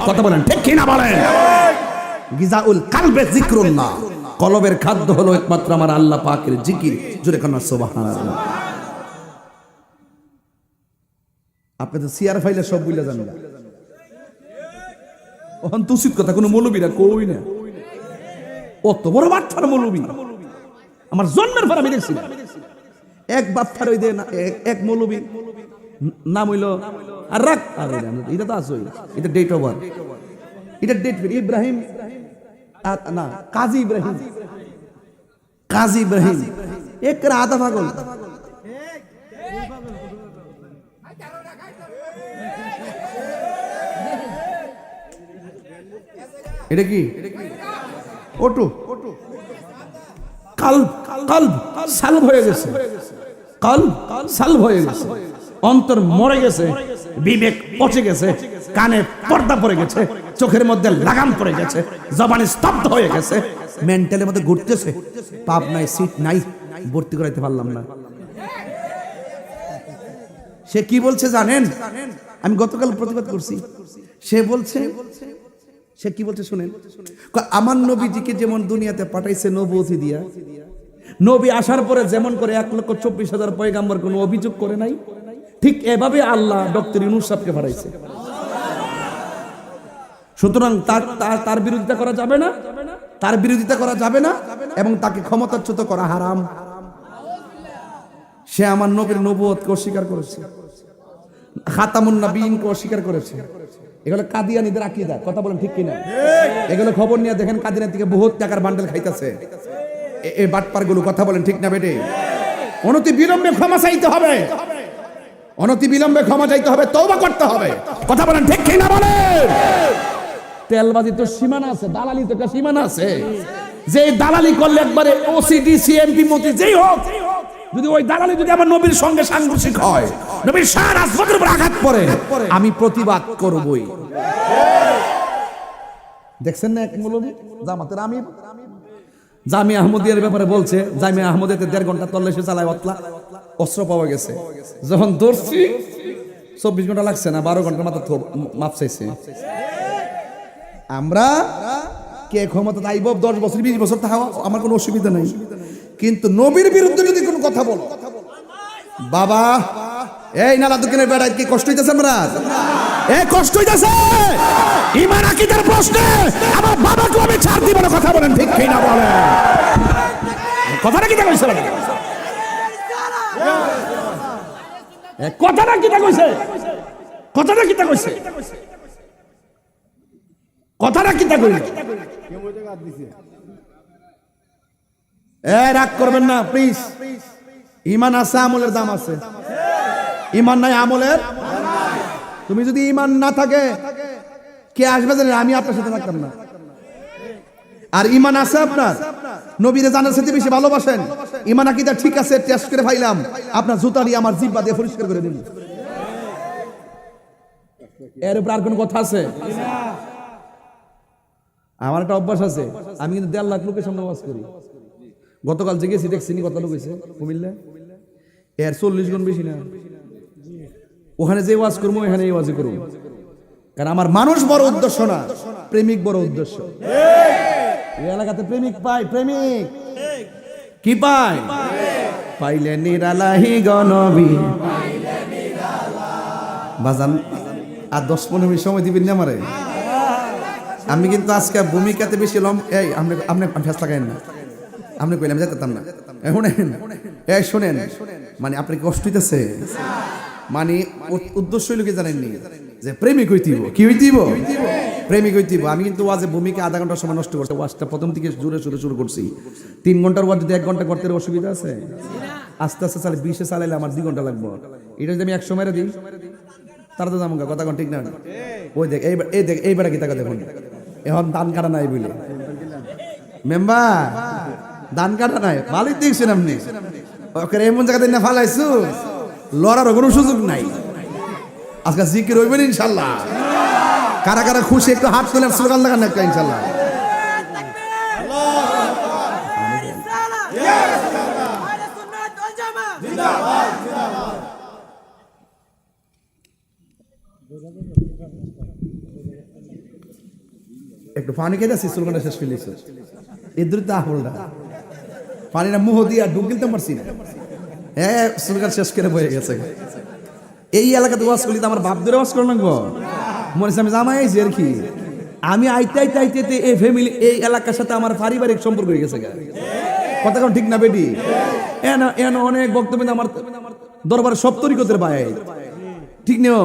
কথা বলেন ঠিক কি না বলেন? গিজাউল কালবে যিকরুল্লাহ, কলবের খাদ্য হলো একমাত্র আমার আল্লাহ পাকের জিকির। জোরে কান্না সুবহানাল্লাহ। আপনি তো সিয়ার ফাইলে সব বুঝলে জানেন, ওখান তুসিত কথা কোনো মৌলবীরা কই না, অত বড় বাচ্চার মৌলবী আমার জন্মের পর আমি দেখছি। এক বাচ্চার ওই এক মৌলবী নাম হইল আর রাখ, এটা তো আসই, এটা ডেট অফ বার্থ, এটা ডেট ইব্রাহিম না কাজী ইব্রাহিম, কাজী ইব্রাহিম এক আধা পাগল। এটা কি ওটু কাল কাল সালভ হয়ে গেছে, কাল সালভ হয়ে গেছে, অন্তর মরে গেছে, বিবেক পচে গেছে, কানে পর্দা পড়ে গেছে, চোখের মধ্যে লাগাম পড়ে গেছে, জবানে স্তব্ধ হয়ে গেছে, মেন্টালের মধ্যে ঘুরতেছে, পাপ নাই সিট নাই, ভর্তি করাইতে পারলাম না। সে কি বলছে জানেন? আমি গতকাল প্রতিবাদ করছি। সে বলছে, সে কি বলছে শুনেন, আমার নবীজিকে যেমন দুনিয়াতে পাঠাইছে নবুয়তি দিয়া, নবী আসার পরে যেমন করে 1,24,000 পয়গাম্বর কোনো অভিযোগ করে নাই, ঠিক এভাবে আল্লাহ ডক্টর ইউনূস সাহেবকে পাঠাইছে। সুতরাং তার বিরোধিতা করা যাবে না, তার বিরোধিতা করা যাবে না, এবং তাকে ক্ষমতাচ্যুত করা হারাম। সে আমার নবীর নবুয়তকে অস্বীকার করেছে, খাতামুন নবীনকে অস্বীকার করেছে। এগুলো কাদিয়ানীদের আকীদা, কথা বলেন ঠিক কিনা? এগুলো খবর নিয়ে দেখেন কাদিয়ানী থেকে বহুত টাকার বান্ডেল খাইতেছে এই বাটপার গুলো, কথা বলেন ঠিক না বেটে? অনতি বিলম্বে ক্ষমা চাইতে হবে, অনতি বিলম্বে ক্ষমা চাইতে হবে, তওবা করতে হবে, কথা বলেন ঠিক কিনা বলেন? তেলবাজি তো সীমানা আছে, দালালি তো একটা সীমানা আছে। যে দালালি করলে একবারে ওসিডি সিএমপি মন্ত্রী যেই হোক, যদি ওই দালালি যদি আমার নবীর সঙ্গে সাংঘর্ষিক হয়, নবীর সারা রাজপথের উপর আঘাত পড়ে, আমি প্রতিবাদ করবই। দেখছেন না এক মৌলবী জামাতের আমির জামিয়া আহমদিয়ার ব্যাপারে বলছে, জামিয়া আহমদিয়াতে 1.5 ঘন্টা তল্লাশি চালায়, অস্ত্র পাওয়া গেছে। যখন ধরছি 24 ঘন্টা লাগছে না, 12 ঘন্টার মাথা মাপ চাইছে। আমরা কে ক্ষমতা আইব 10 বছর 20 বছর থাকা আমার কোনো অসুবিধা নাই, কিন্তু নবীর বিরুদ্ধে যদি কোনো কথা বলো, বাবা এই নালা দোকানের বেড়ায় কি কষ্ট হইতেছে? আমরা এই কষ্ট হইতেছে ঈমান আকীদার প্রশ্নে আমার বাবাকে আমি ছাড় দিব না, কথা বলেন ঠিক কি না বলেন? কথাটা কি কইছে? কথাটা কি কইছে? কথাটা কি কইছে? কথাটা কি কইছে? রাগ করবেন না প্লিজ। ঈমান আছে, আমলের দাম আছে। ঈমান নাই, আমলের। তুমি যদি ঈমান না থাকে কে আসবে জানেন? আমি আপনার সাথে থাকতাম না। আর ঈমান আছে আপনার, নবীরে জানার সাথে বেশি ভালোবাসেন, ঈমান আকীদা ঠিক আছে, টেস্ট করে ফাইলাম, আপনার জুতা দিয়ে আমার জিহ্বা দিয়ে পরিষ্কার করে দিন। এর উপর আর কোন কথা আছে? আমার একটা অভ্যাস আছে, আমি কিন্তু 1.5 লাখ লোকের সামনে ওয়াজ করি। গতকাল যে গেছি দেখছি কত লোক হয়েছে কুমিল্লা, এর 40 গুণ বেশি না। ওখানে যে ওয়াজ করবো এখানে এই ওয়াজই করবো, কারণ আমার মানুষ বড় উদ্দেশ্য না, প্রেমিক বড় উদ্দেশ্য। এই এলাকাতে প্রেমিক পাই, প্রেমিক কি পাই? পাইলে নিরালাহি গনবী বাজান। আর 10-15 মিনিট সময় দিবেন না আমারে? আমি কিন্তু আজকে ভূমিকাতে বেশি এই আপনি ফেস লাগাইন না, আপনি কইলাম যেতাম না। শোনেন, মানে আপনি কষ্ট হইতেছে, মানে উদ্দেশ্য হইল কি জানেননি? যে প্রেমিক হইতিব। কি হইতিব? প্রেমিক হইতিব। আমি কিন্তু ওয়াজে ভূমিকা আধা ঘন্টার সময় নষ্ট করতে, ওয়াজটা প্রথম থেকে জোরে সোরে শুরু করছি। 3 ঘন্টার ওয়াজ যদি 1 ঘন্টা করতে অসুবিধা আছে? আস্তে আস্তে চালে 20-এ চালাইলে আমার 2 ঘন্টা লাগবে। এটা যদি আমি 100 মেরে দিই তারা তো যাবো, কথা ঠিক না? ওই দেখ এইবার কি টাকা দেখুন, এখন ধান কাটা নাই বলে মেম্বার, ধান কাটা নাই, ভালোই দেখছেন আপনি। ওকে এমন জায়গাতে না ফালাইছু, লড়ার কোনো সুযোগ নাই। আজকে জিকির হইবেন ইনশাল্লাহ। কারা কারা খুশি একটু হাত তুলে স্লোগান লাগান একটা ইনশাল্লাহ। একটু পানি খেয়েছি চুলকাটা শেষ করে লিখছে এর দূরে তা হল না পানিটা মুহ দিয়ে ডুব গিলতে পারছি না হ্যাঁ চুলকাট শেষ করে বয়ে গেছে এই এলাকাতে ওয়াজ করলি তো আমার বাপ ধরে ওয়াজ করে লাগবো মনে হচ্ছে আমি জামাই আইছি আর কি আমি আইতে আইতে আইতে এই ফ্যামিলি এই এলাকার সাথে আমার পারিবারিক সম্পর্ক হয়ে গেছে কথা কোন ঠিক না বেটি এন অনেক বক্তব্য আমার দরবারে সব তরিকতের ভাই ঠিক নেও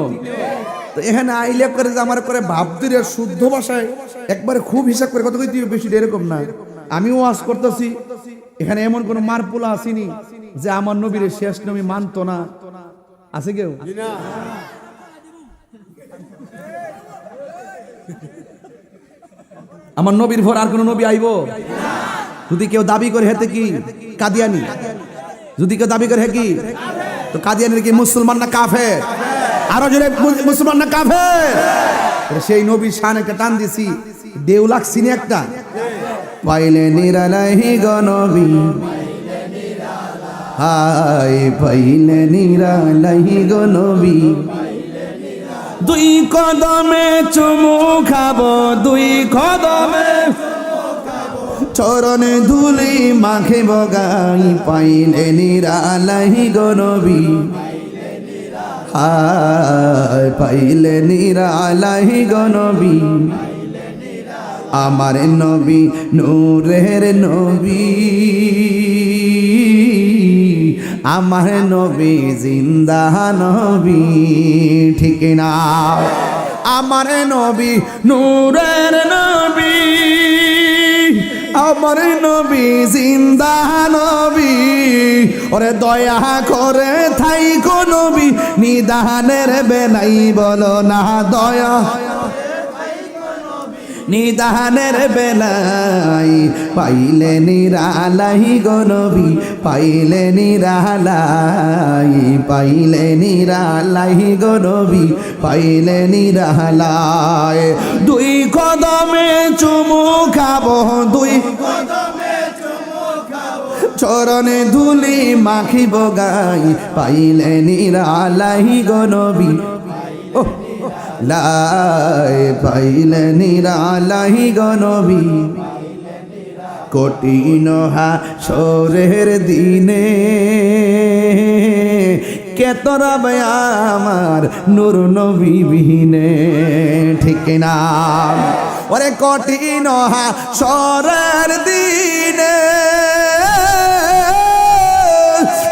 তো এখানে আইলে করে যে আমার করে ভাবদের শুদ্ধ ভাষায় একবারে খুব হিসাব করে কথা কইতে বেশি এরকম না আমিও ওয়াজ করতেছি এখানে এমন কোন মারপোলা আসেনি যে আমার নবীর শেষ নবী মানতো না আছে কেউ আমার নবীর পর আর কোন নবী আইবো যদি কেউ দাবি করে হেতে কি কাদিয়ানি যদি কেউ দাবি করে হে কি তো কাদিয়ানির কি মুসলমান না কাফের আরো জোরে মুসলমান না কাফের সেই নবীর শান একটা টান দিছি দেউ লাগছিনি একটা পাইলে নিরালাহি গনবী হাই পাইলে নিরালাহি গনবী দুই কদমে চুমু খাবো দুই কদমে চরণে ধুলি মাখে বগাই পাইলে নিরালাহি গনবী হায় পাইলে নিরালাহি গনবী আমার নবী নূরের নবী আমার নবী জিন্দা নবী ঠিক না আমার নবী নূরের নবী আমার নবী জিন্দা নবী ওরে দয়া করে থাইকো নবী নিদানের বেলাই বলো না দয়া নিদানের বেলাই পাইলে নিরালাই গো নবী পাইলে নিরালাই পাইলে নিরালাই গো নবী পাইলে নিরালাই দুই কদমে চুমু খাবো দুই কদমে চুমু খাবো চরণে ধুলি মাখিব গাই পাইলে নিরালাই গো নবী ও লাই পাইলে নিরালাই গো নবী কঠিন হাসরের দিনে কে তোরা আমার নূর নবী বিহীনে ঠিক না ওরে কঠিন হাসরের দিনে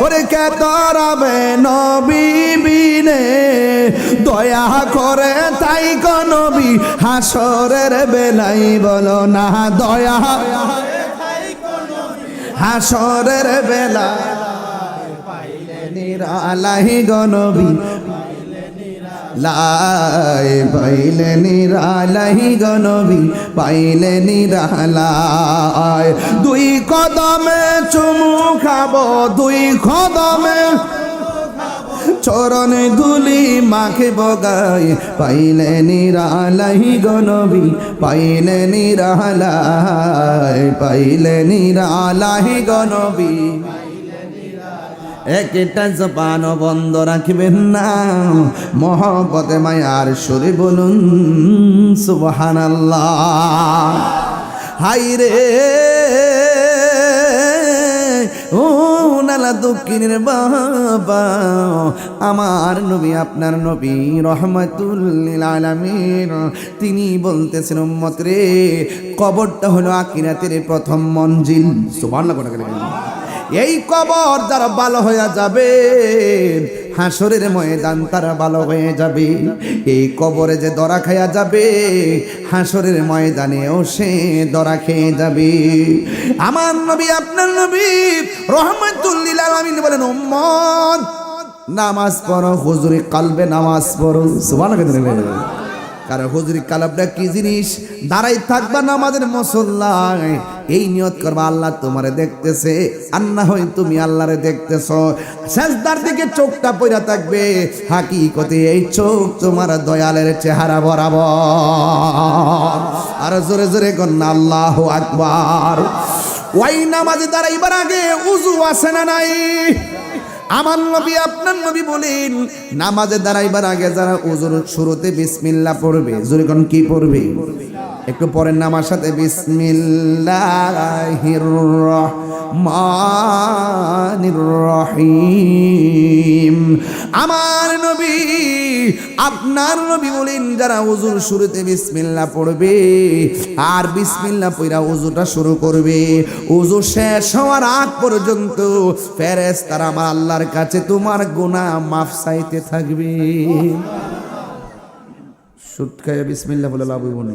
ওরে কে তোরা নবী বিনে দয়া করে তাই গো নবী হাসরের বেলাই বলো না দয়া হাসরের বেলা পাইলে নিরালাই গো নবী লাই পাইলে নিরালাই গো নবী পাইলে নিরালাই দুই কদমে চুমু খাবো দুই কদমে চরণে ধুলি মাখে বগাই পাইলে নিরালাই গো নবী পাইলে নিরালাই পাইলে নিরালাই গো নবী একটা জবান বন্ধ রাখবেন না মহব্বতে মায়ার সুরে বলুন সুবহানাল্লাহ হাই রে ও নালা দক্ষিণের বাবা আমার নবী আপনার নবী রহমাতুল লিল আলামিন তিনি বলতেছেন উম্মত রে কবরটা হলো আখিরাতের প্রথম মঞ্জিল সুবহানাল্লাহ এই কবর যারা ভালো হয়ে যাবে হাসরের ময়দান তারা ভালো হয়ে যাবে এই কবরে যে দরা খায়া যাবে হাসরের ময়দানেও সে দরা খেয়ে যাবে আমার নবী আপনার নবী রহমাতুল লিল আলামিন বলেন উম্মত নামাজ পড়ো হুজুরি কালবে নামাজ পড়ো সুবহানাল্লাহ কারণ হুজুরি কালাবটা কি জিনিস দাঁড়াই থাকবা নামাজের মুসল্লায় এই নিয়ত করবা আল্লাহ তোমারে দেখতেছে আর না হয় তুমি আল্লাহরে দেখতেছো সেজদার দিকে চোখটা পইরা থাকবে হাকিকতে এই চোখ তোমার দয়ালের চেহারা বরাবর আর জোরে জোরে কন্না আল্লাহু আকবার ওই নামাজে দাঁড়াইবার আগে উযু আছে না নাই আমার নবী আপনার নবী বলেন নামাজে দাঁড়াইবার আগে যারা ওযুর শুরুতে বিসমিল্লাহ পড়বে জোরে কোন কি পড়বে একটু পরের নামার সাথে বিসমিল্লাহির রহমানির রহিম। আমার নবী আপনার নবী বলেন যারা ওযুর শুরুতে বিসমিল্লাহ পড়বে আর বিসমিল্লাহ পড়া ওযুটা শুরু করবে, ওযু শেষ হওয়ার আগ পর্যন্ত ফেরেশতারা আমার আল্লাহর কাছে তোমার গুনাহ মাফ চাইতে থাকবে। সুদ খায় বিসমিল্লাহ বলে লাভ হইব না।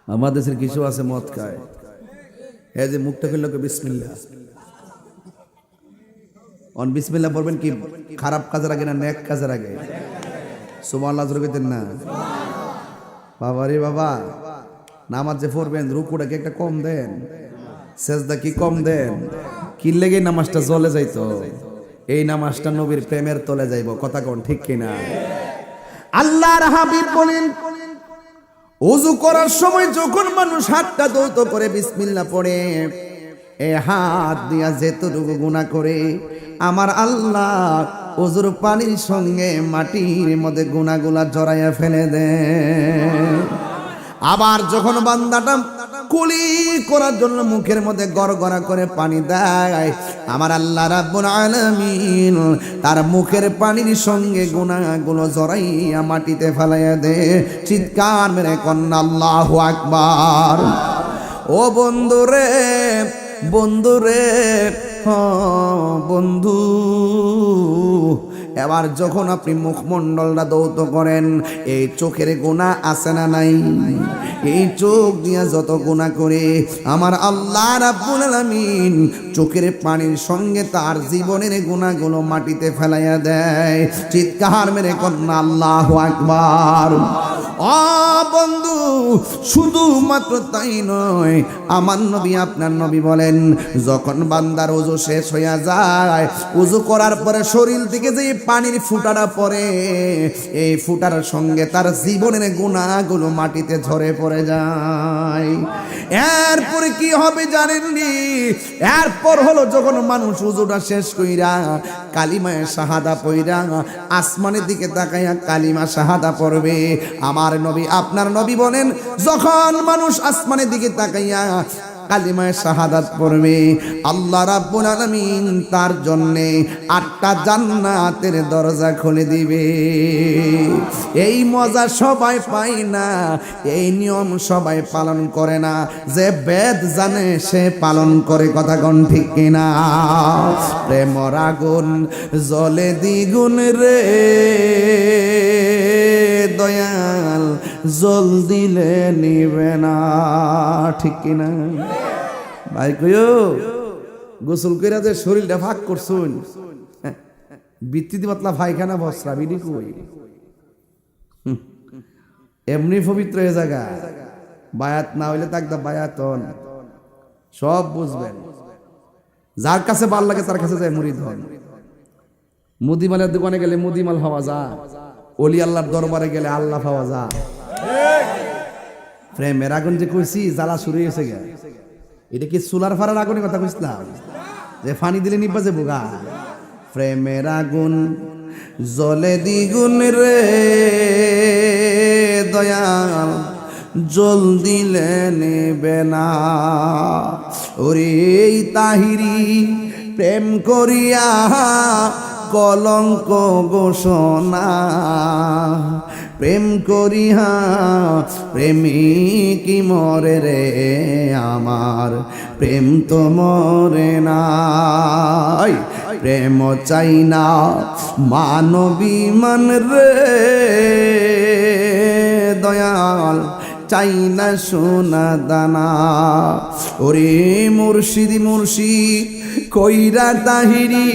আমাদের দেশের কিছু আছে মদ খায়, এই যে মুখটা খুললো বিসমিল্লাহ, অন বিসমিল্লাহ পড়বেন কি খারাপ কাজের আগে না নেক কাজের আগে? সুবহানাল্লাহ জোরে কইতেন না? বাবা রে বাবা, নামাজ যে পড়বেন রুকুটা কি একটা কম দেন, সেজদা কি কম দেন? কি লেগে নামাজটা জ্বলে যাইতো? এই নামাজটা নবীর প্রেমের তলে যাইব, কথা কোন ঠিক কিনা? আল্লাহর হাবিব বলেন ওযু করার সময় যখন মানুষ হাতটা দৌত করে বিসমিল্লাহ পড়ে, এই হাত দিয়া যেতটুকু গুনাহ করে আমার আল্লাহ ওযুর পানির সঙ্গে মাটির মধ্যে গুনাহগুলা জড়াইয়া ফেলে দেয়। আবার যখন বান্দাটা কুলি করার জন্য মুখের মধ্যে গড়গড়া করে পানি দেয়, আমার আল্লাহ রাব্বুল আলামিন তার মুখের পানির সঙ্গে গুনাহগুলো জড়াইয়া মাটিতে ফেলাইয়া দেয়। চিৎকার মেরে কন্যা আল্লাহু আকবার। ও বন্ধুরে বন্ধুরে বন্ধু, এবার যখন আপনি মুখমণ্ডলটা দৌত করেন, এই চোখের গুনাহ আছে না নাই? এই চোখ দিয়া যত গুনাহ করে আমার আল্লাহ রাব্বুল আলামিন চোখের পানির সঙ্গে তার জীবনের গুনাহগুলো মাটিতে ফেলাইয়া দেয়। চিৎকার মেরে কন্যা আল্লাহু আকবার। ও বন্ধু, শুধুমাত্র তাই নয়, আমার নবী আপনার নবী বলেন যখন বান্দার ওযু শেষ হইয়া যায়, ওযু করার পরে শরীর থেকে যে পানির ফুটাটা পড়ে, এই ফুটার সঙ্গে তার জীবনের গুনাহগুলো মাটিতে ঝরে পড়ে যায়। এরপরে কি হবে জানেননি? এরপর হলো যখন মানুষ ওযুটা শেষ কইরা কালিমায়ে শাহাদা পড়া আসমানের দিকে তাকাইয়া কালিমা শাহাদা পড়বে, আমার নবী আপনার নবী বলেন যখন মানুষ আসমানের দিকে তাকাইয়া কালিমায়ে শাহাদাত পড়বে, আল্লাহ রাব্বুল আলামিন তার জন্য 8টা জান্নাতের দরজা খুলে দিবে। এই মজা সবাই পায় না, এই নিয়ম সবাই পালন করে না। যে বেদ জানে সে পালন করে, কথা কোন ঠিক কিনা? প্রেমর আগুন জ্বলে দ্বিগুণ রে দয়াল, জল দিলে নিবে না, ঠিক কিনা ভাই? কইও গোসল কইরা যে শরীরটা ফাঁক করছুন, বৃত্তিতে পাতলা পায়খানা বসরা বিডি কই এমনি পবিত্র এ জায়গা। বায়াত না হইলে তাকদা বায়াতন সব বুঝবেন। যার কাছে ভাল লাগে তার কাছে যায় মুরিদ হন। মুদিমালের দোকানে গেলে মুদিমাল হওয়া যায়, ওলি আল্লাহর দরবারে গেলে আল্লাহ পাওয়া যায়। প্রেমের আগুন যে কইছি জ্বালা শুরু হয়েছে গে, এটা কি চুলার ফাড়ার আগুনের কথা কইছিলাম যে ফানি দিলে নিবা যে বোগা? প্রেমের আগুন জ্বলে দ্বিগুণ রে দয়াল, জল দিলে নেবে না। ওরে তাহিরি প্রেম করিয়া কলঙ্ক ঘোষণা, প্রেম করিয়া প্রেমিক মরে রে আমার, প্রেম তো মরে নাই। প্রেম চাই না মানবী মান রে দয়াল, চাই না সোনা দানা। ওরে মুর্শিদি মুর্শিদ কইরা তাহিরি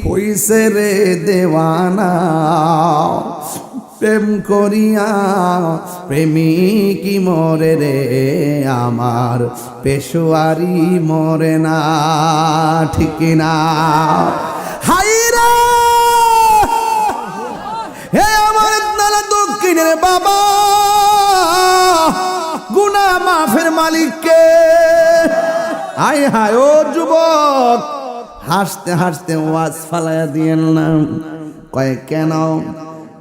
হইছে রে দেওয়ানা, প্রেম করিয়া প্রেমিক মরে রে আমার, পেশোয়ারি মরে না, ঠিক না? হাইরা হে আমার নালা দক্ষিণের বাবা, গুনাহ মাফের মালিককে। হায় হায় ও যুবক, হাসতে হাসতে ওয়াজ ফালাইয়া দিয়েন না। কয় কেন?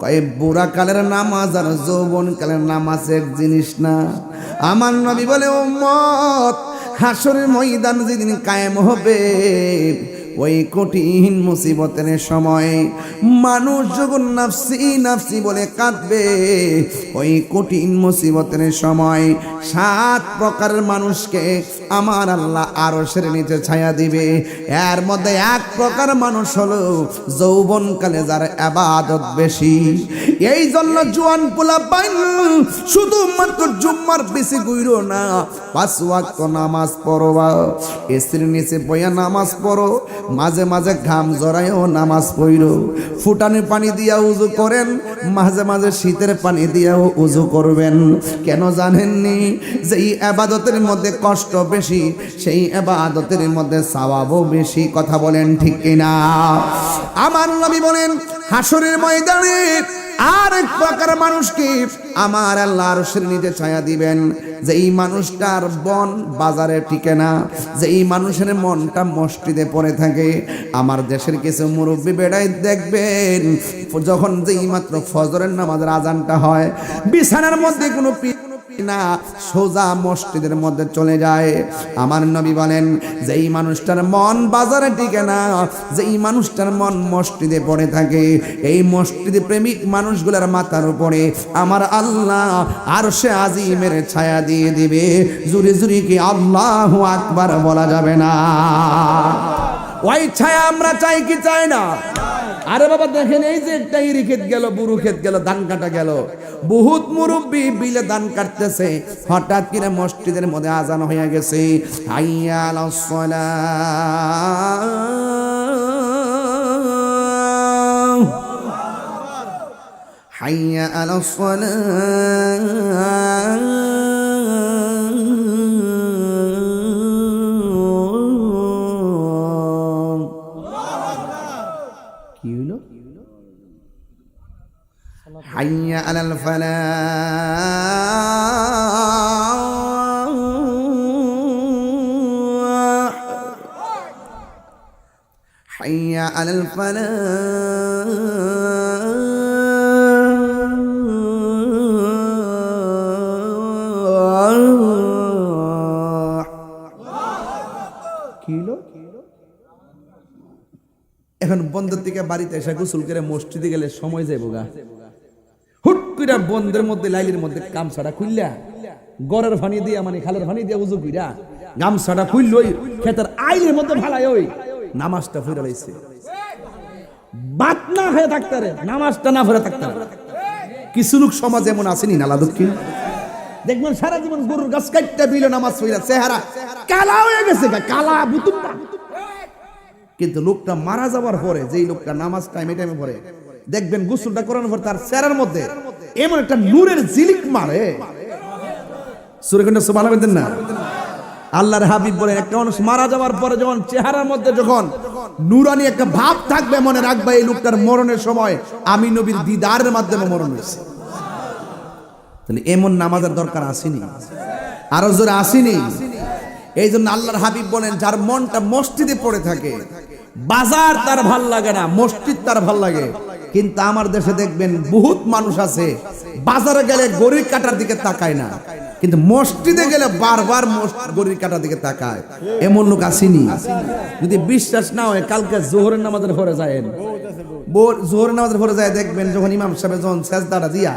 কয় বুড়া কালের নামাজ আর যৌবন কালের নামাজ এক জিনিস না। আমার নবী বলে উম্মত, হাসরের ময়দান যেদিন কায়েম হবে, ওই কঠিন মুসিবতের সময় মানুষ যখন নাফসি নাফসি বলে কাঁদবে, ওই কঠিন মুসিবতের সময় 7 প্রকারের মানুষকে আমার আল্লাহ আরশের নিচে ছায়া দিবে। এর মধ্যে 1 প্রকার মানুষ হলো যৌবনকালে যার ইবাদত বেশি। এই জন্য জোয়ান পোলাপাইন শুধুমাত্র জুম্মার বেশি গুইরো না, 5 ওয়াক্ত নামাজ পড়বা, এসির নিচে বইয়া নামাজ পড়ো, মাঝে মাঝে ঘাম জড়ায়ও নামাজ পড়ো, ফুটানি পানি দিয়া উজু করেন, মাঝে মাঝে শীতের পানি দিয়াও উজু করবেন। কেন জানেননি? যেই ইবাদতের মধ্যে কষ্ট বেশি, সেই ইবাদতের মধ্যে সওয়াবও বেশি। কথা বলেন ঠিক কিনা? আমার নবী বলেন হাসরের ময়দানে আরেক প্রকার মানুষকে আমার আল্লাহ আরশের নিচে ছায়া দিবেন, যেই মানুষটার বন বাজারে টিকে না, যেই মানুষের মনটা মসজিদে পড়ে থাকে। আমার দেশের কিছু মুরব্বী বেড়াই দেখবেন, যখন যেই মাত্র ফজরের নামাজের আজানটা হয়, বিছানার মধ্যে কোনো না, সোজা মসজিদের মধ্যে চলে যায়। আমার নবী বলেন যেই মানুষটার মন বাজারে টিকে না, যেই মানুষটার মন মসজিদে পড়ে থাকে, এই মসজিদে প্রেমিক মানুষগুলোর মাথার উপরে আমার আল্লাহ আরশে আজিমের ছায়া দিয়ে দিবে। জুরি জুরি কি আল্লাহু আকবার বলা যাবে না? ওই ছায়া আমরা চাই কি চাই না? আরে বাবা দেখেন, এই যে একটা ইরি ক্ষেত গেল, বুরু ক্ষেত গেল, ধান কাটা গেল, বহুত মুরব্বী বিলে ধান কাটতেছে, হঠাৎ করে মসজিদের মধ্যে আজান হয়ে গেছে, হাইয়া আলাস সালাহ, হাইয়া আলাস সালাহ। কি হলো? হাইয়া আলাল ফালাহ, হাইয়া আলাল ফালাহ। কি হলো? এখন বন্ধের থেকে বাড়িতে এসে গোসল করে মসজিদে গেলে সময় যাইব গা, হুট করে বন্ধের মধ্যে লাইলের মধ্যে গামছাটা খুললা, গড়ের পানি দিয়া মানে খালের পানি দিয়া উজু কইরা গামছাটা খুললই খেতের আইলের মধ্যে ভালাই ওই নামাজটা ফিরে লাইছে। বাত না হয়ে থাকতে রে, নামাজটা না ফিরে থাকতে। কিছু লোক সমাজ এমন আসেনি নালা দক্ষিণ, দেখবেন সারা জীবন গরুর গাছ কাটতে বিল নামাজ ফিরা, চেহারা কালা হয়ে গেছে, কালা বুতুমটা। কিন্তু লোকটা মারা যাওয়ার পরে, যেই লোকটা নামাজ টাইমে টাইমে পড়ে, দেখবেন গোসলটা করানোর পর তার চেহারার মধ্যে এমন একটা নূরের ঝিলিক মারে। সূরা কোনটা সুবহানাল্লাহ বলেন না? আল্লাহর হাবিব বলেন একটা মানুষ মারা যাওয়ার পরে যখন চেহারার মধ্যে যখন নূরানি একটা ভাব থাকবে, মনে রাখবে এই লোকটার মরণের সময় আমি নবীর দিদারের মাধ্যমে মরণ হয়েছে। তাহলে এমন নামাজের দরকার আসেনি? আরো জোরে আসেনি? এই জন্য আল্লাহর হাবিব বলেন যার মনটা মসজিদে পড়ে থাকে, বাজার তার ভাল লাগে না, মসজিদ তার ভাল লাগে। কিন্তু আমার দেশে দেখবেন বহুত মানুষ আছে, বাজারে গেলে গড়ির কাটার দিকে তাকায় না, কিন্তু মসজিদে গেলে বারবার গড়ির কাটার দিকে তাকায়। এমন লোক আসেনি? যদি বিশ্বাস না হয় কালকে জোহরের নামাজের পরে যায়েন, জোহরের নামাজের পরে যায় দেখবেন যখন ইমাম সাহেব যখন সেজদাটা দিয়া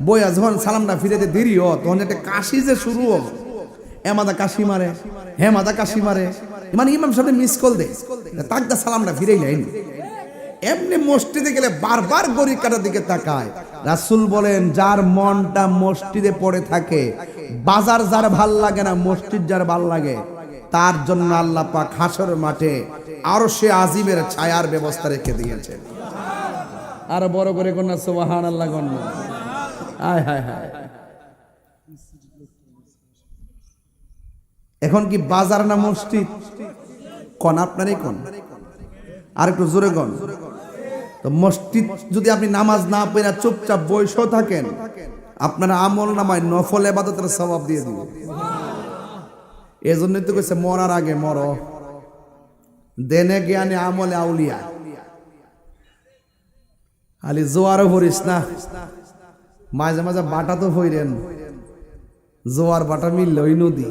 বইয়া যখন সালামটা ফিরেতে দেরি হয়, তখন একটা কাশি যে শুরু হবে, এমাদা কাশি মারে, হেমাদা কাশি মারে, মানে ইমাম সাহেব মিস কল দে, তাকদা সালামটা ফিরেই নেন। এমনি মসজিদে গেলে বারবার গড়ির কাটার দিকে তাকায়। রাসূল বলেন যার মনটা মসজিদে পড়ে থাকে, বাজার যার ভাল লাগে না, মসজিদ যার ভাল লাগে, তার জন্য আল্লাহ পাক হাসরের মাঠে আরশে আজিমের ছায়ার ব্যবস্থা রেখে দিয়েছেন। আর বড় করে কন্যা সুবহানাল্লাহ কন্যা, হায় হায় হায়। এখন কি বাজার না মসজিদ? কোন আপনারই কোন? আর একটু জোরে কোন? তো মসজিদ যদি আপনি নামাজ না পড়ে চুপচাপ বসে থাকেন, আপনার আমল নামায় নফল ইবাদতের সওয়াব দিয়ে দিবে। এজন্যই তো কইছে মরার আগে মরো, দেনে জ্ঞানে আমলে আউলিয়া। খালি জোয়ারও ভরিস না, মাঝে মাঝে বাটা তো ভইরেন, জোয়ার বাটা মিললে ওই নদী।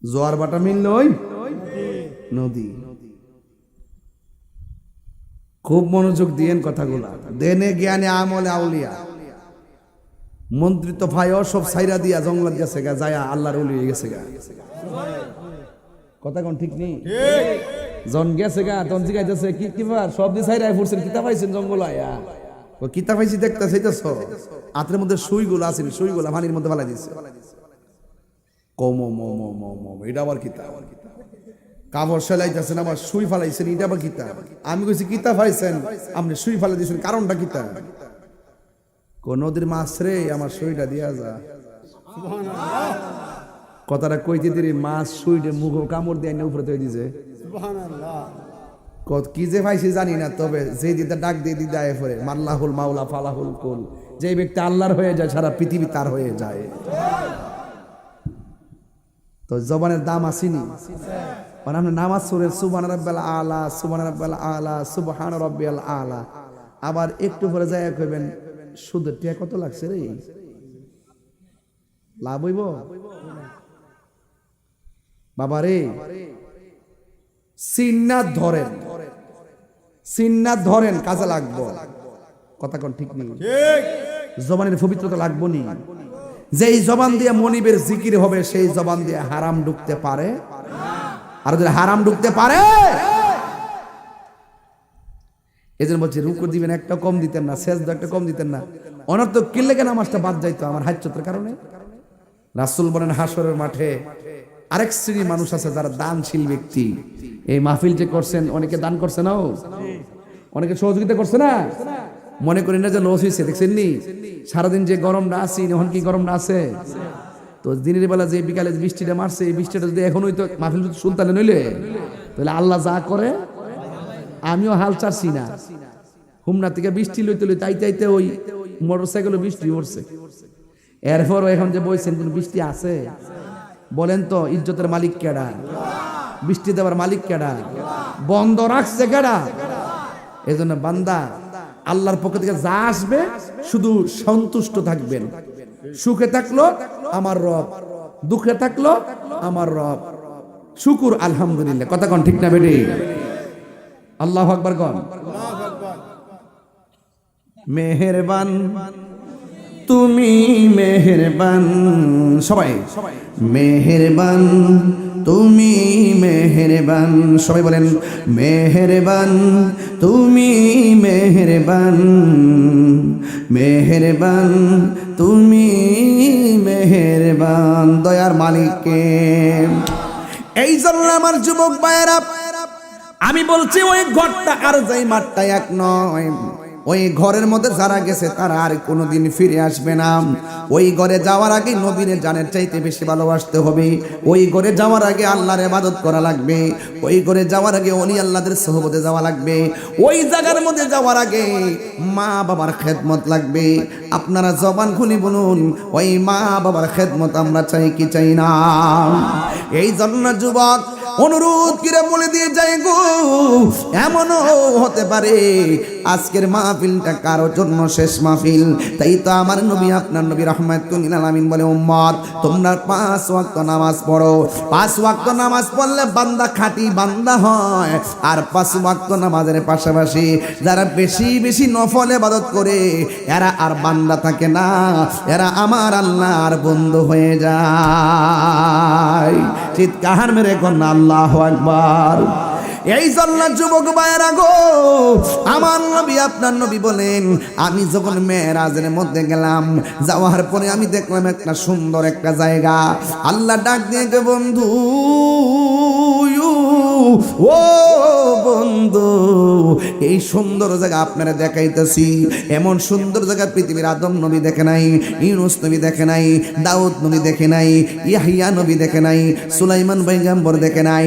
জোয়ার বাটা মিললে ওই নদী। খুব মনোযোগ দিয়েন কথাগুলা, দেনে জ্ঞানে আমলে আউলিয়া। মন্ত্রী তো ভাই সব সাইরা দিয়া জঙ্গলত গেছে গা, যায় আল্লাহর ওলি হয়ে গেছে গা। কথা কোন ঠিক নেই? জন গেছে গা, তখন জিগাইতেছে কি কিবার সব দিয়ে সাইরাই ফুরছেন, কিতা পাইছেন জঙ্গল আয়া? ও কিতা পাইছি দেখতেছে, এইটাছ হাতের মধ্যে সুইগুলো আছে, সুইগুলা পানির মধ্যে ফেলাই দিছে। কম এটা আবার কিতা? কাপড় সেলাইতেছেন আবার সুই ফালাইছেন, এটা আবার কিতা? আমি কইছি কিতা পাইছেন, আপনি সুই ফালাই দিয়েছেন, কারণটা কিতা? নদীর মাছ রে, আমার সুইটা দিয়া যা। কথাটা কইতে দিরি মাছ সুইটে মুখ কামড় দিয়ে উপরে তৈরি দিছে। কি যে পাইছি জানি না, তবে যে দিদা ডাক দিয়ে দিদা এ পরে মাল্লাহুল মাওলা ফালাহুল কুল, যে ব্যক্তি আল্লাহর হয়ে যায় সারা পৃথিবী তার হয়ে যায়। তো জবানের দাম আসেনি, মানে আপনি নামাজ পড়েন সুবহান রাব্বিয়াল আলা, সুবহান রাব্বিয়াল আলা, সুবহান রাব্বিয়াল আলা, আবার একটু পরে যায় কইবেন সুদের টিয়া কত লাগছে রে, লাভ হইব বাবা রে? সিন্নাত ধরেন, সিন্নাত ধরেন, কাজে লাগবো। কথা কোন ঠিক নেই? জবানের পবিত্রতা লাগবো নি। যেই জবান দিয়ে মনিবের জিকির হবে সেই জবান দিয়ে হারাম ঢুকতে পারে, আর যদি হারাম ঢুকতে পারে, এজন্য বলছি রুকু দিবেন একটা কম দিতেন না, সেজদা একটা কম দিতেন না। অনর্থ কিল্লে কেন নামাজটা বাদ যাইতো আমার হাজ্জতের কারণে। রাসূল বলেন হাসরের মাঠে আরেক শ্রেণীর মানুষ আছে যারা দানশীল ব্যক্তি। এই মাহফিল যে করছেন, অনেকে দান করছে না, অনেকে সহযোগিতা করছে না, মনে করেন না যে লস হয়েছে। দেখছেন নি সারাদিন যে গরমটা আছে, এখন কি গরমটা আছে? তো দিনের বেলা যে বিকালে বৃষ্টিটা মারছে, এই বৃষ্টিটা যদি এখনই তো মাহফিল সুলতানে নইলে, তাহলে আল্লাহ যা করে আমিও হাল চাচ্ছি না। হুমনা থেকে বৃষ্টি লইতে লইতে আইতে আইতে ওই মোটরসাইকেলে বৃষ্টি পড়ছে। এরপর এখন যে বলছেন কোন বৃষ্টি আছে? বলেন তো ইজ্জতের মালিক কেডা? বৃষ্টি দেওয়ার মালিক কেডা? বন্ধ রাখছে কেডা? এজন্য বান্দা আল্লাহর পক্ষ থেকে যা আসবে শুধু সন্তুষ্ট থাকবেন। সুখে থাকলো আমার রব, দুঃখে থাকলো আমার রব, শুকুর আলহামদুলিল্লাহ। কথা কোন ঠিক না বেটি? আল্লাহু আকবার কোন। মেহেরবান তুমি মেহেরবান, সবাই মেহেরবান তুমি মেহেরবান, সবাই বলেন মেহেরবান তুমি মেহেরবান, মেহেরবান তুমি মেহেরবান, দয়ার মালিককে। এই জন্য আমার যুবক ভাইয়েরা আমি বলছি, ওই ঘরটা আর যাই মাঠটা এক নয়। ওই ঘরের মধ্যে যারা গেছে তারা আর কোনোদিন ফিরে আসবে না। ওই ঘরে যাওয়ার আগে নবীর জানের চাইতে বেশি ভালোবাসতে হবে। ওই ঘরে যাওয়ার আগে আল্লাহর ইবাদত করা লাগবে। ওই ঘরে যাওয়ার আগে ওলি আল্লাহদের সোহবতে যাওয়া লাগবে। ওই জায়গার মধ্যে যাওয়ার আগে মা বাবার খেদমত লাগবে। আপনারা জবান খুলে বলুন, ওই মা বাবার খেদমত আমরা চাই কি চাই না? এই জন্য যুবক অনুরোধ করে বলে দিয়ে যাই গো, এমনও হতে পারে আজকের মাহফিলটা কারো জন্য শেষ মাহফিল। তাই তো আমার নবী আপনার নবী রাহমাতুল লিল আলামিন বলে, উম্মত তোমরা 5 ওয়াক্ত নামাজ পড়ো। 5 ওয়াক্ত নামাজ পড়লে বান্দা খাঁটি বান্দা হয়। আর 5 ওয়াক্ত নামাজের পাশাপাশি যারা বেশি বেশি নফল ইবাদত করে এরা আর বান্দা থাকে না, এরা আমার আল্লাহর বন্ধু হয়ে যায়। চিৎকার মেরে কোন আল্লাহু আকবার। এই জন্য যুবক ভাইয়েরা গো, আমার নবী আপনার নবী বলেন, আমি যখন মেরাজের মধ্যে গেলাম, যাওয়ার পরে আমি দেখলাম একটা সুন্দর একটা জায়গা। আল্লাহ ডাক দিয়ে গে, বন্ধু ও বন্ধু, এই সুন্দর জায়গা আপনারা দেখাইতেছি। এমন সুন্দর জায়গা পৃথিবীর আদম নবী দেখে নাই, ইউনূস নবী দেখে নাই, দাউদ নবী দেখে নাই, ইয়াহইয়া নবী দেখে নাই, সুলাইমান পয়গম্বর দেখে নাই।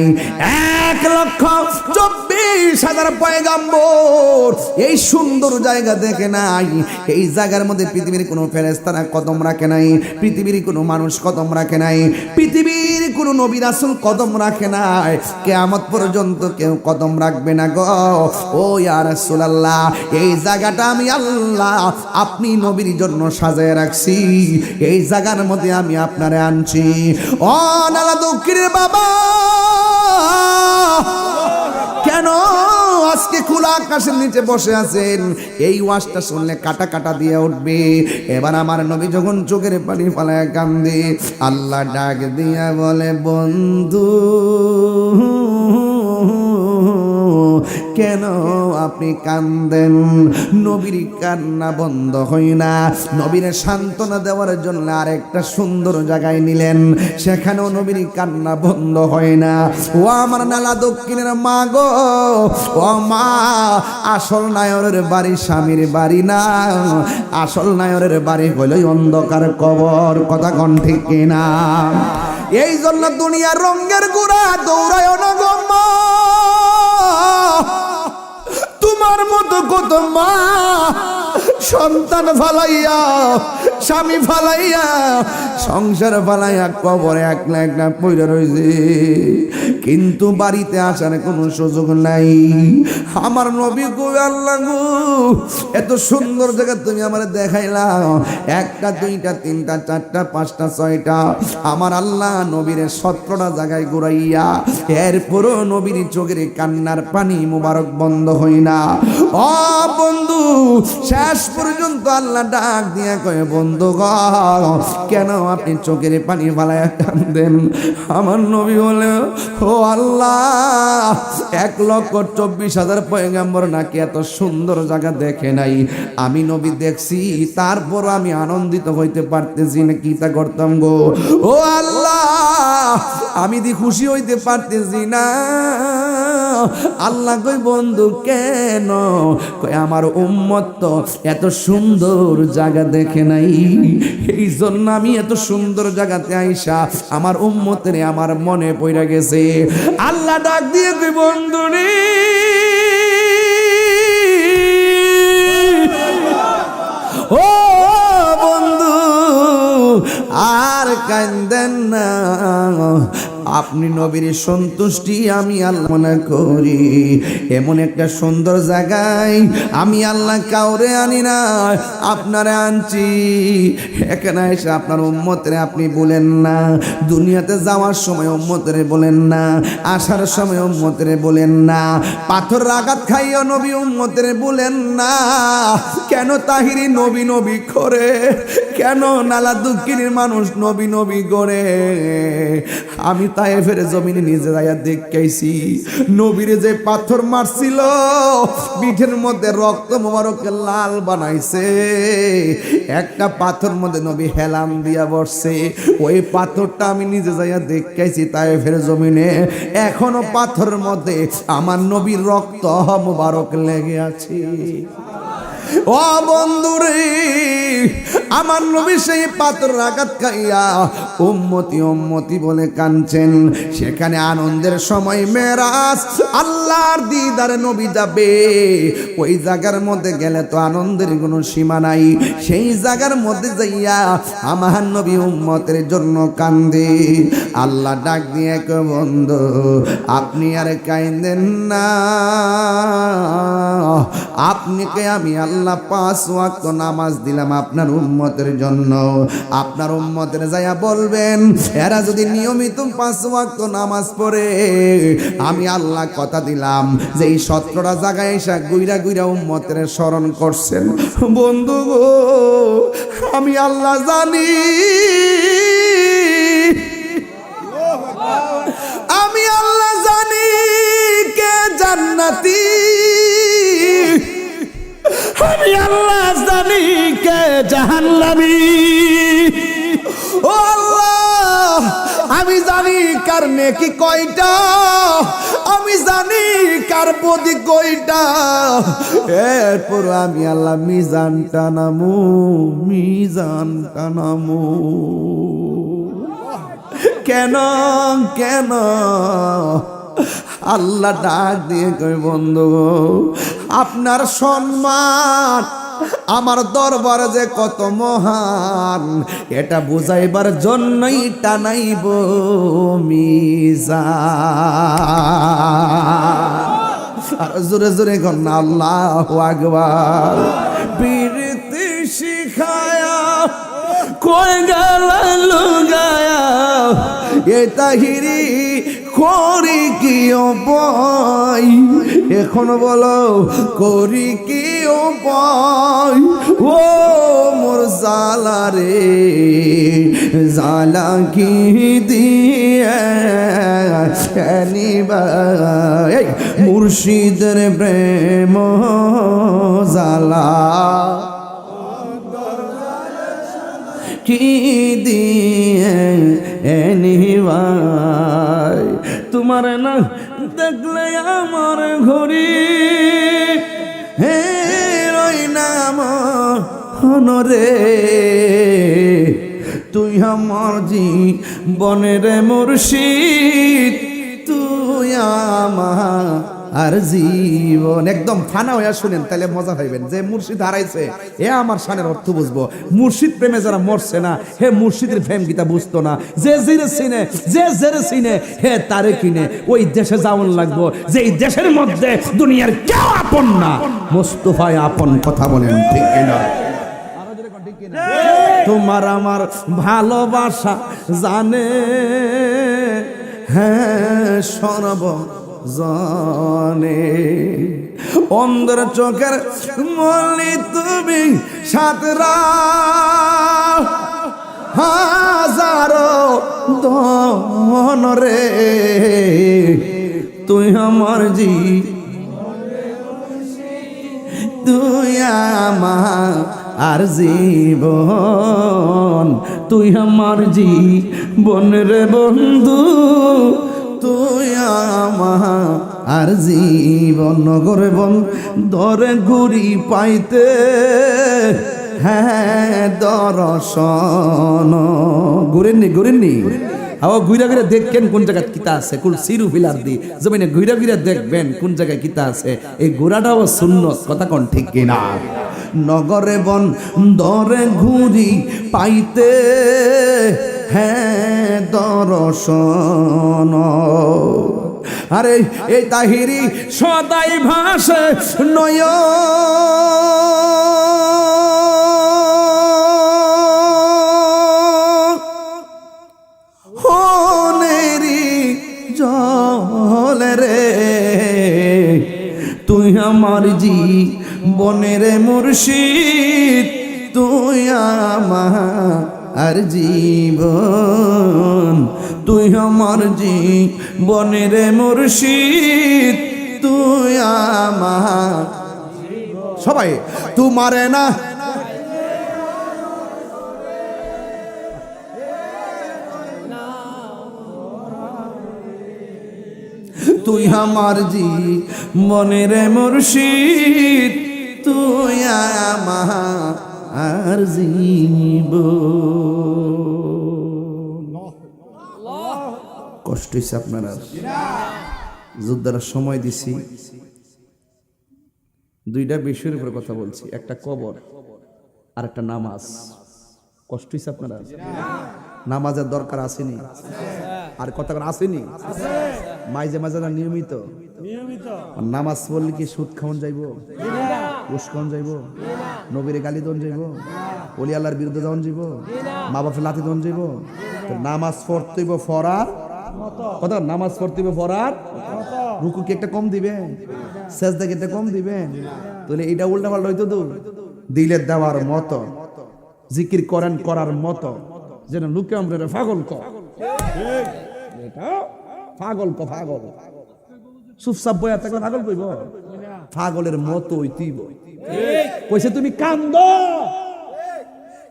1,24,000 পয়গম্বর এই সুন্দর জায়গা দেখে নাই। এই জায়গার মধ্যে পৃথিবীর কোনো ফেরেশতারা কদম রাখে নাই, পৃথিবীর কোনো মানুষ কদম রাখে নাই, পৃথিবীর কোনো নবী রাসূল কদম রাখে নাই, কিয়ামত পর্যন্ত কেউ কদম রাখবে না গো। ও ইয়া রাসূলুল্লাহ, এই জায়গাটা আমি আল্লাহ আপনি নবীর জন্য সাজায় রাখছি, এই জায়গার মধ্যে আমি আপনারে আনছি। ও নালা দক্ষিণের বাবা, কেন আজকে খোলা আকাশের নিচে বসে আছেন? এই ওয়াজটা শুনলে কাটা কাটা দিয়ে উঠবে। এবার আমার নবী যখন চোখের পানি ফেলায় কান্দে, আল্লাহ ডাক দিয়া বলে, বন্ধু কেন আপনি কান্দেন? নবীর কান্না বন্ধ হয় না। নবীর সান্ত্বনা দেওয়ার জন্য আরেকটা সুন্দর জায়গায় নিলেন, সেখানেও নবীর কান্না বন্ধ হয় না। ও আমার নালা দক্ষিণের মা গো, ও মা, আসল নায়রের বাড়ি স্বামীর বাড়ি না, আসল নায়রের বাড়ি হলো অন্ধকার কবর। কথা কোন ঠিক কিনা? এই জন্য দুনিয়ার রঙের গুড়া দৌড়ায় না গো মা। তোমার মতো কত মা সন্তান ফালাইয়া, স্বামী ফালাইয়া, সংসার ফালাইয়া কবরে একলা একলা পইরা রইছে, কিন্তু বাড়িতে আসার কোনো সুযোগ নাই। আমার নবী গো, আল্লাহ গো, এত সুন্দর জায়গা তুমি আমার দেখাইলা, একটা দুইটা তিনটা চারটা পাঁচটা ছয়টা, আমার আল্লাহ নবীর 17টা জায়গায় ঘুরাইয়া, এরপরও নবীর চোখের কান্নার পানি মুবারক বন্ধ হয় না। ও বন্ধু, শেষ পর্যন্ত আল্লাহ ডাক দিয়া কয়, বন্ধু গো, কেন আপনি চোখের পানি ফালাইয়া কান্দেন? আমার নবী বলে, ও আল্লাহ, 1,24,000 পয়গম্বর নাকি এত সুন্দর জায়গা দেখে নাই। আমি নবী দেখছি, তারপর আমি আনন্দিত হইতে পারতেছি না, কি তা করতাম গো। ও আল্লাহ, আমি দি খুশি হইতে পারতেছি না। আল্লাহ কই, বন্ধু কেন? কই, আমার উম্মত তো এত সুন্দর জায়গা দেখে নাই, এই জন্য আমি এত সুন্দর জায়গাতে আইসা আমার উম্মতের আমার মনে পড়ে গেছে। আল্লাহ ডাক দিয়ে কই, বন্ধু রে, ও বন্ধু, আর কান্দেন না, আপনি নবীর সন্তুষ্টি আমি আল্লাহ মনে করি। এমন একটা সুন্দর জায়গায় আমি আল্লাহ কাউরে আনি না, আপনারে আনছি। এখানে এসে আপনার উম্মতের আপনি বলেন না, দুনিয়াতে যাওয়ার সময় উম্মতের বলেন না, আসার সময় উম্মতের বলেন না, পাথর আঘাত খাইও নবী উম্মতের বলেন না। কেন তাহিরি নবী নবী করে? কেন নালা দুঃখিনীর মানুষ নবী নবী করে? আমি তায়েফের জমিনে নিজে যাইয়া দেখাইছি, নবীরে যে পাথর মারছিল, পিঠের মধ্যে রক্ত মোবারকে লাল বানাইছে, একটা পাথর মধ্যে নবী হেলান দিয়া বসছে। ওই পাথরটা আমি নিজে যাইয়া দেখাইছি তায়েফের জমিনে, এখনো পাথরের মধ্যে আমার নবীর রক্ত মোবারক লেগে আছে। ও বন্ধুরে, আমার নবী সেই পাথর আঘাত খাইয়া উম্মতি উম্মতি বলে কাঁদছেন। সেখানে আনন্দের সময় মেরাজ, আল্লাহর দিদারে নবী যাবে, ওই জায়গার মধ্যে গেলে তো আনন্দের কোনো সীমা নাই। সেই জায়গার মধ্যে যাইয়া আমার নবী উম্মতের জন্য কান্দে। আল্লাহ ডাক দিয়ে কয়, বন্ধু আপনি আর কাঁদেন না, আপনাকে আমি আল্লাহ 5 ওয়াক্ত নামাজ দিলাম আপনার উম্মতের জন্য। আপনার উম্মতের যাইয়া বলবেন, এরা যদি নিয়মিত 5 ওয়াক্ত নামাজ পড়ে, আমি আল্লাহ কথা দিলাম যে এই 17টা জায়গায় এসে গুইরা গুইরা উম্মতের স্মরণ করছেন। বন্ধু গো, আমি আল্লাহ জানি, আমি আল্লাহ জানি কে জান্নাতি, আমি আল্লাহ জানি কে জাহান্নামী। ও আল্লাহ, আমি জানি কার নেকি কয়টা, আমি জানি কার বদি কয়টা। এরপর আমি আল্লাহ মিজান টানামু, মিজান টানামু। কেন কেন? আল্লাহ ডাক দিয়ে কই, বন্ধু আপনার সম্মান আমার দরবার যে কত মহান, এটা বুঝাইবার জন্যই টানাইব মিজান। আর জোরে জোরে কর আল্লাহু আকবার। বীরতি শিখায়া কই গেল লুগায়া, এ তাহিরি করি কি উপায়, এখন বলো করি কি উপায়। ও মোর জালা রে জালা কি দিয়ে নিবাই, মুর্শিদের প্রেম জালা কি দিয়ে নিবাই। তোমার না দেখলে আমার ঘড়ি হে রই নাম হনরে, তুই আমার জীবনের মুর্শিদ, তুই আমার আর জীবন। একদম ফানা হইয়া শুনেন, তাহলে মজা পাইবেন যে মুর্শিদ হারাইছে এ আমার শানের অর্থ বুঝবো। মুর্শিদ প্রেমে যারা মরছে না, হে মুর্শিদের প্রেম গীতা বুঝতো না। যে জিরে চিনে, যে জেরে চিনে, হে তারে কিনে ওই দেশে যাওয়ান লাগবো যে এই দেশের মধ্যে দুনিয়ার কেউ আপন না, মোস্তফায় আপন। কথা বলেন ঠিক কিনা? তোমার আমার ভালোবাসা জানে হ্যাঁ সর্ব জানে, অন্ধের চোখের মলি তুমি সাতরা হাজারো দন রে, তুই আমার তুই আমার আর জীবন, তুই আমার জীবন রে বন্ধু, তুই আমার আর জীবন। নগরে বন দরে ঘুরি পাইতে হ্যাঁ দর্শন। ঘুরেননি আবার ঘুরা ঘুরে দেখবেন কোন জায়গায় কিতা আছে, কোন সিরু ফিলার দি জমিনে ঘুরা ঘুরে দেখবেন কোন জায়গায় কিতা আছে। এই ঘোরাটাও সুন্নত। কথা কোন ঠিক কিনা? নগরে বন দরে ঘুরি পাইতে হ্যাঁ দর্শন। আরে এই তাহিরি সদাই ভাসে নয় হনেরি জলে রে, তুই আমার জীবনের মুর্শিদ, তুই আমার আর জীবন, তুই আমার জীবনের মুর্শিদ, তুই আমার। সবাই তোমারে না তুই আমার জীবনের মুর্শিদ, তুই আমার জীবন। কষ্ট হয়েছে আপনারা, যোদ্ধারা সময় দিছি। দুইটা বিষয়ের উপরে কথা বলছি, একটা কবর আর একটা নামাজ। কষ্ট হয়েছে আপনারা? নামাজের দরকার আসেনি? আর কথা আসেনি? মাঝে মাঝে না নিয়মিত নামাজ পড়লে কি সুদ খাওয়ান যাইব, ঘুষ খাওয়ান যাইব, নবীরে গালি দন যাইব, ওলি আল্লাহর বিরুদ্ধে দন যাইব, মা বাপের লাথি দন যাইব? নামাজ পড়তে হইব ফরার কথা, নামাজ পড়তে হইব ফরার। রুকু কি একটা কম দিবেন? সেজদা কি একটা কম দিবেন? তাহলে এটা উল্টা পাল্টা হইতো তো দিলের দেওয়ার মতো, জিকির করেন করার মতো, যেন লোকে আমরা পাগল কর, পাগল ক পাগল চুপচাপ বয়া থাকলে পাগল কইব, পাগলের মতো হইতিব। কইছে তুমি কান্দ,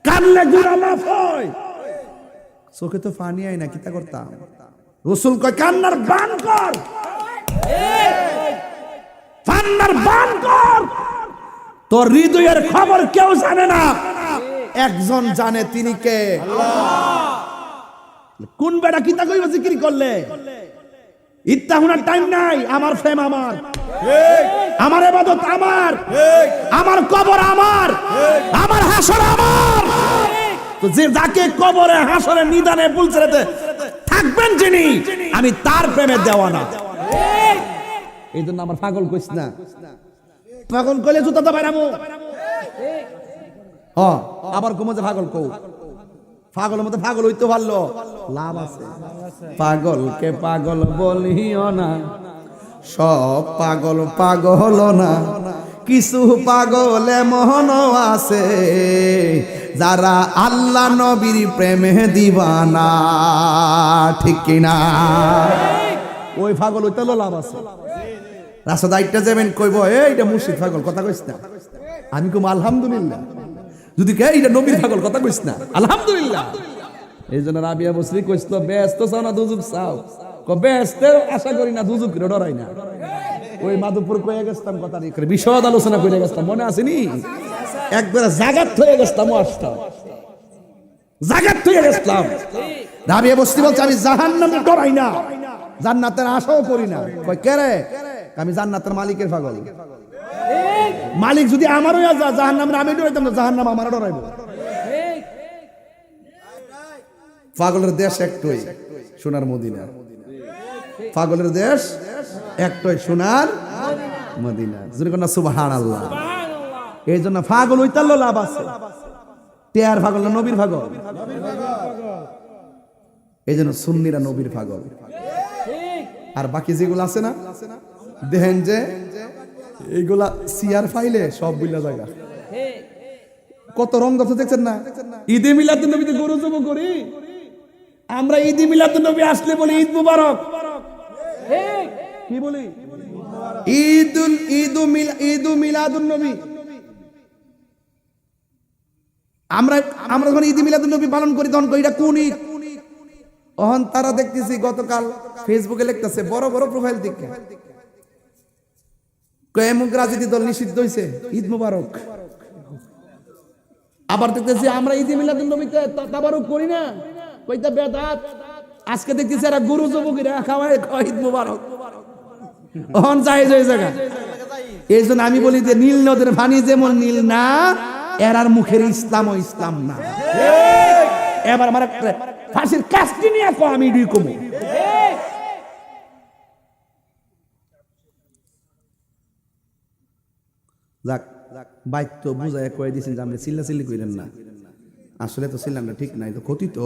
কানলে গুনাহ মাফ হয়। চোখে তো পানি আয় না, কিতা করতাম? রাসূল কয় কান্নার বান কর, কান্নার বান কর। তোর হৃদয়ের খবর কেউ জানে না, একজন জানে, তিনি কে? আল্লাহ। কোন বেটা কিতা কইব জিকির করলে? ইত্তা হুনার টাইম নাই। আমার ফেম আমার, আমার ইবাদত আমার, আমার কবর আমার, তো যে যাকে কবরে হাসরে নিদানে পুলসেরাতে থাকবেন যিনি, আমি তার প্রেমে দেওয়ানা। এই জন্য আমার পাগল কইস না, পাগল কইলে জুতা তো বাইরামু। আবার কমে যে পাগল কও, পাগলের মতো পাগল হইতে পারলো লাভ আছে। পাগলকে পাগল বলিও না, সব পাগল পাগল না, কিছু পাগল এমন আছে যারা আল্লাহ নবীর প্রেমে দিবানা, ঠিক কিনা? ওই পাগল হইতে লাভ আছে। রাস্তা দায়িত্ব যাবেন কইব এইটা মুর্শিদ পাগল, কথা কইস না। আমি কম আলহামদুলিল্লাহ। যদি কে এইটা নবীর পাগল, কথা কইস না, আলহামদুলিল্লাহ। এই জন্য রাবিয়া বসরি কইছিল ব্যস্ত চাও না দুজুক চাও, ব্যস্ত আশা করি না, দুজুক ডরাই না। ওই মাধবপুর কয়ে গেছিলাম, কথা করে বিশদ আলোচনা করে গেছিলাম, মনে আসেনি? একবার জাগাত হয়ে গেছিলাম, জাগাত হয়ে গেছিলাম। রাবিয়া বসরি বলছে আমি জাহান্নামে ডরাই না, জান্নাতের আশাও করি না। কই কে রে? আমি জান্নাতের মালিকের পাগল। মালিক যদি আমারও জাহান্নামে, আমি ডরাইতাম না, জাহান্নাম আমার ডরাইব। পাগলের দেশ একটাই, সোনার মদিনা। পাগলের দেশ একটাই, সোনার মদিনা। যদি কোন সুবহানাল্লাহ। এই জন্য পাগল হইতালো লাভ আছে। টেয়ার পাগল না নবীর পাগল? এই জন্য সুন্নিরা নবীর পাগল। আর বাকি যেগুলো আছে না, দেখেন যে এইগুলা সিয়ার ফাইলে সব বুইলা জায়গা। কত রং দর্শক দেখছেন না? ঈদে মিলাদুন নবীতে গরু জব করি আমরা, ঈদে মিলাদুন নবী আসলে বলি ঈদ মুবারক। কি বলি? ঈদু মিলাদুন নবী। আমরা যখন ঈদ মিলাদুন নবী পালন করি তখন এটা কোন ঈদ? অহন তারা দেখতেছি গতকাল ফেসবুকে লিখতেছে বড় বড় প্রোফাইল দিকে, এমুক রাজনীতি দল নিষিদ্ধ হয়েছে, ঈদ মুবারক। আবার দেখতেছি আমরা ঈদ মিলাদুন নবীতে তাবারুক করি না, কইতা বেদাত। আজকে দেখতেছি এরা গরু জবকিরা খাওয়ায় ঈদ মুবারক। অহন যায় যায় জায়গা। এই জন্য আমি বলি যে নীল নদের পানি যেমন নীল না, এরার মুখের ইসলাম ও ইসলাম না। এবার আমার ফাঁসির কাজটি নিয়ে আমি ডি কমু। যাক বাইক তো বুঝায় কয়ে দিয়েছেন যে আপনি চিল্লা চিল্লি কইলেন না, আসলে তো চিল্লানটা ঠিক নাই, তো ক্ষতি তো।